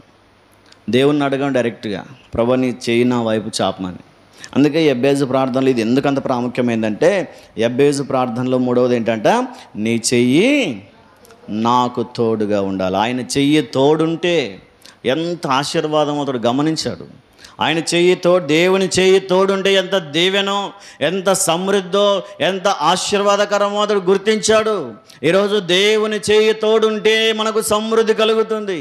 దేవుణ్ణి అడగం డైరెక్ట్గా, ప్రభా నీ చెయ్యి నా వైపు చాపమని. అందుకే యబ్బేజు ప్రార్థనలు ఇది ఎందుకంత ప్రాముఖ్యమైందంటే, యబ్బేజు ప్రార్థనలో 3వది ఏంటంటే, నీ చెయ్యి నాకు తోడుగా ఉండాలి. ఆయన చెయ్యి తోడుంటే ఎంత ఆశీర్వాదం అతడు గమనించాడు. ఆయన దేవుని చెయ్యి తోడుంటే ఎంత దీవెనో, ఎంత సమృద్ధో, ఎంత ఆశీర్వాదకరమో అతడు గుర్తించాడు. ఈరోజు దేవుని చెయ్యి తోడుంటే మనకు సమృద్ధి కలుగుతుంది.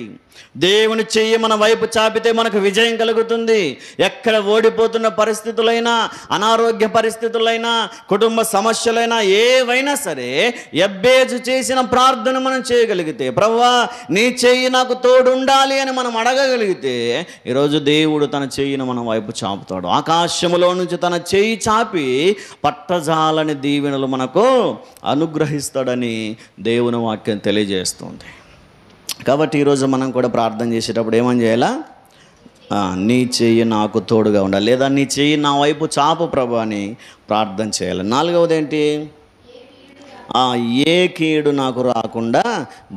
దేవుని చెయ్యి మన వైపు చాపితే మనకు విజయం కలుగుతుంది. ఎక్కడ ఓడిపోతున్న పరిస్థితులైనా, అనారోగ్య పరిస్థితులైనా, కుటుంబ సమస్యలైనా ఏవైనా సరే, యబ్బేజు చేసిన ప్రార్థన మనం చేయగలిగితే, ప్రభువా నీ చెయ్యి నాకు తోడు ఉండాలి అని మనం అడగగలిగితే, ఈరోజు దేవుడు తన చెయ్యిని మన వైపు చాపుతాడు. ఆకాశములో నుంచి తన చెయ్యి చాపి పట్టజాలని దీవెనలు మనకు అనుగ్రహిస్తాడని దేవుని వాక్యం తెలియజేస్తుంది. కాబట్టి ఈరోజు మనం కూడా ప్రార్థన చేసేటప్పుడు ఏమని చేయాలా? నీ చెయ్యి నాకు తోడుగా ఉండాలి, లేదా నీ చెయ్యి నా వైపు చాపు ప్రభు అని ప్రార్థన చేయాలి. 4వది ఏంటి? ఏ కీడు నాకు రాకుండా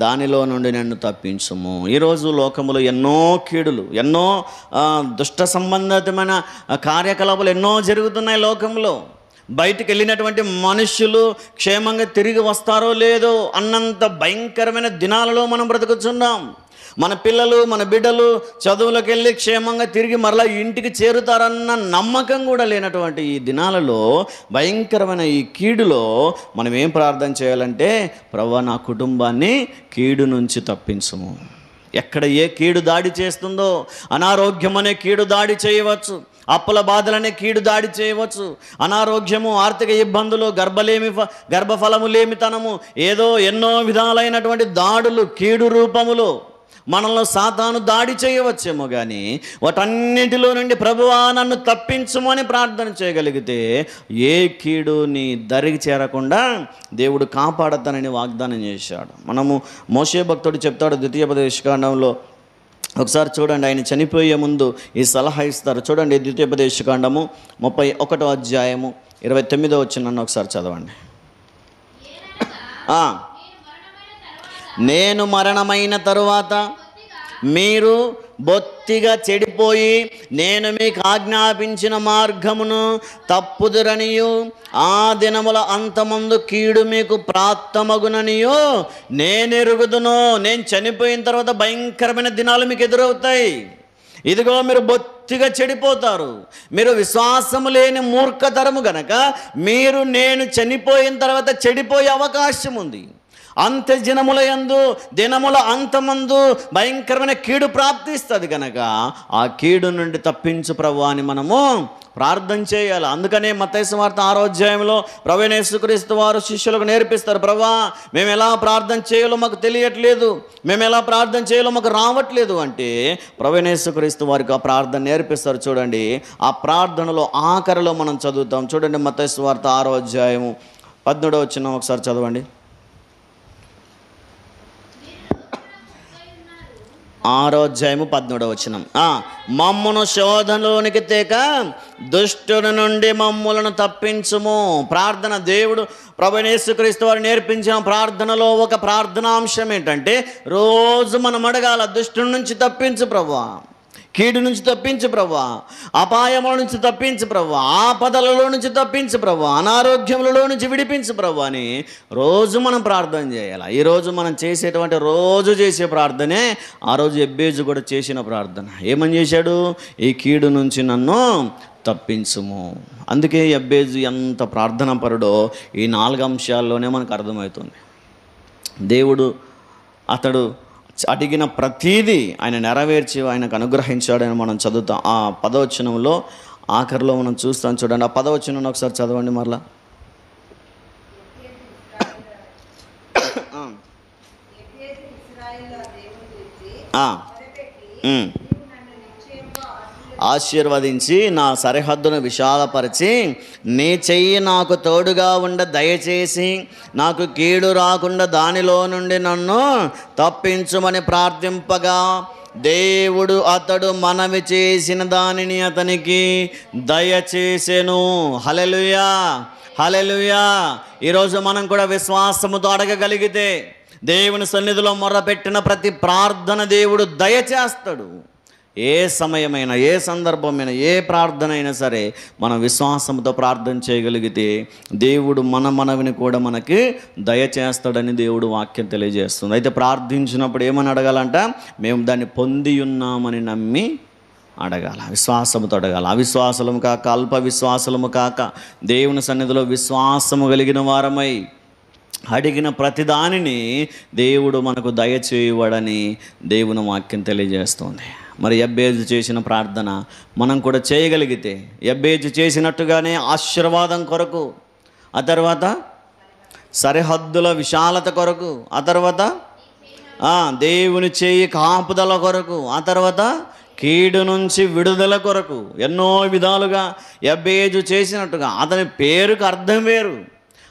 దానిలో నుండి నన్ను తప్పించుము. ఈరోజు లోకములో ఎన్నో కీడులు, ఎన్నో దుష్ట సంబంధితమైన కార్యకలాపాలు ఎన్నో జరుగుతున్నాయి లోకంలో. బయటికి వెళ్ళినటువంటి మనుషులు క్షేమంగా తిరిగి వస్తారో లేదో అన్నంత భయంకరమైన దినాలలో మనం బ్రతుకుతున్నాం. మన పిల్లలు, మన బిడ్డలు చదువులకు వెళ్ళి క్షేమంగా తిరిగి మరలా ఇంటికి చేరుతారన్న నమ్మకం కూడా లేనటువంటి ఈ దినాలలో, భయంకరమైన ఈ కీడులో మనం ఏం ప్రార్థన చేయాలంటే, ప్రభువా నా కుటుంబాన్ని కీడు నుంచి తప్పించుము. ఎక్కడ ఏ కీడు దాడి చేస్తుందో, అనారోగ్యం అనే కీడు దాడి చేయవచ్చు, అప్పుల బాధలనే కీడు దాడి చేయవచ్చు, అనారోగ్యము, ఆర్థిక ఇబ్బందులు, గర్భఫలము లేమితనము, ఏదో ఎన్నో విధాలైనటువంటి దాడులు కీడు రూపములో మనలో సాతాను దాడి చేయవచ్చేమో. కానీ వాటన్నిటిలో నుండి ప్రభువా నన్ను తప్పించుమని ప్రార్థన చేయగలిగితే ఏ కీడు నీ దరికి చేరకుండా దేవుడు కాపాడతానని వాగ్దానం చేశాడు. మనము మోషే భక్తుడు చెప్తాడు, ద్వితీయోపదేశకాండంలో ఒకసారి చూడండి, ఆయన చనిపోయే ముందు ఈ సలహా ఇస్తారు. చూడండి, ద్వితీయోపదేశకాండము 31వ అధ్యాయము 29వ వచనాన్ని ఒకసారి చదవండి. నేను మరణమైన తరువాత మీరు బొత్తిగా చెడిపోయి నేను మీకు ఆజ్ఞాపించిన మార్గమును తప్పుదురనియు ఆ దినముల అంతమందు కీడు మీకు ప్రాప్తమగుననియో నేనెరుగుదును. నేను చనిపోయిన తర్వాత భయంకరమైన దినాలు మీకు ఎదురవుతాయి. ఇదిగో మీరు బొత్తిగా చెడిపోతారు. మీరు విశ్వాసము లేని మూర్ఖతరము గనక మీరు నేను చనిపోయిన తర్వాత చెడిపోయే అవకాశం ఉంది. అంత్య దినముల అంతమందు భయంకరమైన కీడు ప్రాప్తిస్తుంది కనుక ఆ కీడు నుండి తప్పించు ప్రభువా అని మనము ప్రార్థన చేయాలి. అందుకనే మత్తయి సువార్త 6వ అధ్యాయంలో ప్రభువైన యేసుక్రీస్తు వారు శిష్యులకు నేర్పిస్తారు. ప్రభువా, మేము ఎలా ప్రార్థన చేయాలో మాకు తెలియట్లేదు, మేము ఎలా ప్రార్థన చేయాలో మాకు రావట్లేదు అంటే ప్రభువైన యేసుక్రీస్తు వారికి ఆ ప్రార్థన నేర్పిస్తారు. చూడండి, ఆ ప్రార్థనలో ఆఖరిలో మనం చదువుతాం. చూడండి, మత్తయి సువార్త 6వ అధ్యాయము 17వ వచనం ఒకసారి చదవండి. 6వ అధ్యాయము 17వ వచనం. మమ్మును శోధనలోనికి తేక దుష్టుని నుండి మమ్ములను తప్పించుము. ప్రార్థన దేవుడు ప్రభువైన యేసుక్రీస్తు వారు నేర్పించిన ప్రార్థనలో ఒక ప్రార్థనాంశం ఏంటంటే రోజు మనం అడగాల, దుష్టుని నుంచి తప్పించు ప్రభువా, కీడు నుంచి తప్పించు ప్రభువా, అపాయముల నుంచి తప్పించు ప్రభువా, ఆపదలలో నుంచి తప్పించు ప్రభువా, అనారోగ్యములలో నుంచి విడిపించు ప్రభువా అని రోజు మనం ప్రార్థన చేయాలి. ఈరోజు మనం రోజు చేసే ప్రార్థనే ఆ రోజు ఎబ్బేజు కూడా చేసిన ప్రార్థన. ఏమని చేశాడు? ఈ కీడు నుంచి నన్ను తప్పించుము. అందుకే ఎబ్బేజు ఎంత ప్రార్థన పరుడో ఈ 4 అంశాల్లోనే మనకు అర్థమవుతుంది. దేవుడు అతడు అడిగిన ప్రతీదీ ఆయన నెరవేర్చి ఆయనకు అనుగ్రహించాడని మనం చదువుతాం. ఆ 10వ వచనంలో ఆఖరిలో మనం చూస్తాం. చూడండి, ఆ 10వ వచనం ఒకసారి చదవండి మరలా. ఆశీర్వదించి నా సరిహద్దును విశాలపరిచి నీ చెయ్యి నాకు తోడుగా ఉండ దయచేసి నాకు కీడు రాకుండా దానిలో నుండి నన్ను తప్పించుమని ప్రార్థింపగా దేవుడు అతడు మనవి చేసిన దానిని అతనికి దయచేసెను. హల్లెలూయా, హల్లెలూయా. ఈరోజు మనం కూడా విశ్వాసముతో అడగగలిగితే దేవుని సన్నిధిలో మొర్రపెట్టిన ప్రతి ప్రార్థన దేవుడు దయచేస్తాడు. ఏ సమయమైనా, ఏ సందర్భమైనా, ఏ ప్రార్థన అయినా సరే మనం విశ్వాసంతో ప్రార్థన చేయగలిగితే దేవుడు మన మనవిని కూడా మనకి దయచేస్తాడని దేవుడు వాక్యం తెలియజేస్తుంది. అయితే ప్రార్థించినప్పుడు ఏమని అడగాలంట? మేము దాన్ని పొంది ఉన్నామని నమ్మి అడగాల, విశ్వాసముతో అడగాల. అవిశ్వాసము కాక, అల్ప విశ్వాసము కాక దేవుని సన్నిధిలో విశ్వాసము కలిగిన వారమై అడిగిన ప్రతిదానిని దేవుడు మనకు దయచేయవాడని దేవుని వాక్యం తెలియజేస్తుంది. మరి ఎబ్బేజు చేసిన ప్రార్థన మనం కూడా చేయగలిగితే, ఎబ్బేజు చేసినట్టుగానే ఆశీర్వాదం కొరకు, ఆ తర్వాత సరిహద్దుల విశాలత కొరకు, ఆ తర్వాత దేవుని చేయి కాపుదల కొరకు, ఆ తర్వాత కీడు నుంచి విడుదల కొరకు ఎన్నో విధాలుగా ఎబ్బేజు చేసినట్టుగా అతని పేరుకు అర్థం వేరు,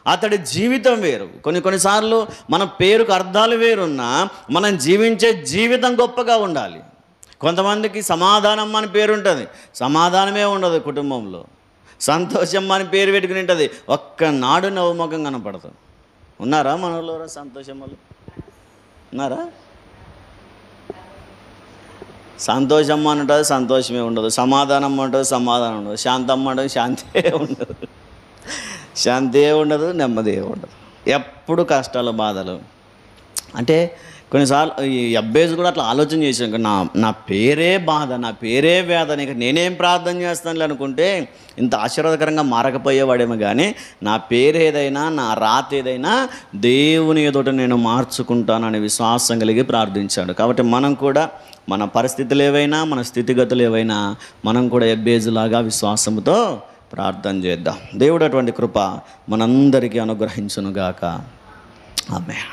అతడి జీవితం వేరు. కొన్నిసార్లు మన పేరుకు అర్థాలు వేరున్నా మనం జీవించే జీవితం గొప్పగా ఉండాలి. కొంతమందికి సమాధానం అని పేరు ఉంటుంది, సమాధానమే ఉండదు కుటుంబంలో. సంతోషం అని పేరు పెట్టుకుని ఉంటుంది, ఒక్కనాడు నవ్వుముఖం కనపడుతుంది. ఉన్నారా మనలో సంతోషం వాళ్ళు? ఉన్నారా? సంతోషం అని ఉంటుంది, సంతోషమే ఉండదు. సమాధానం ఉంటుంది, సమాధానం ఉండదు. శాంతమ్మ అంటే శాంతే ఉండదు, శాంతే ఉండదు, నెమ్మది ఉండదు. ఎప్పుడు కష్టాలు, బాధలు. అంటే కొన్నిసార్లు ఈ అబ్బేజు కూడా అట్లా ఆలోచన చేశాను, నా పేరే బాధ, నా పేరే వేదన, ఇక నేనేం ప్రార్థన చేస్తానులే అనుకుంటే ఇంత ఆశీర్వాదకరంగా మారకపోయేవాడేమో. కానీ నా పేరు ఏదైనా, నా రాత ఏదైనా దేవుని ఎదుట నేను మార్చుకుంటానని విశ్వాసం కలిగి ప్రార్థించాడు. కాబట్టి మనం కూడా మన పరిస్థితులు ఏవైనా, మన స్థితిగతులు ఏవైనా మనం కూడా ఎబ్బేజులాగా విశ్వాసముతో ప్రార్థన చేద్దాం. దేవుడు అటువంటి కృప మనందరికీ అనుగ్రహించునుగాక. ఆమేన్.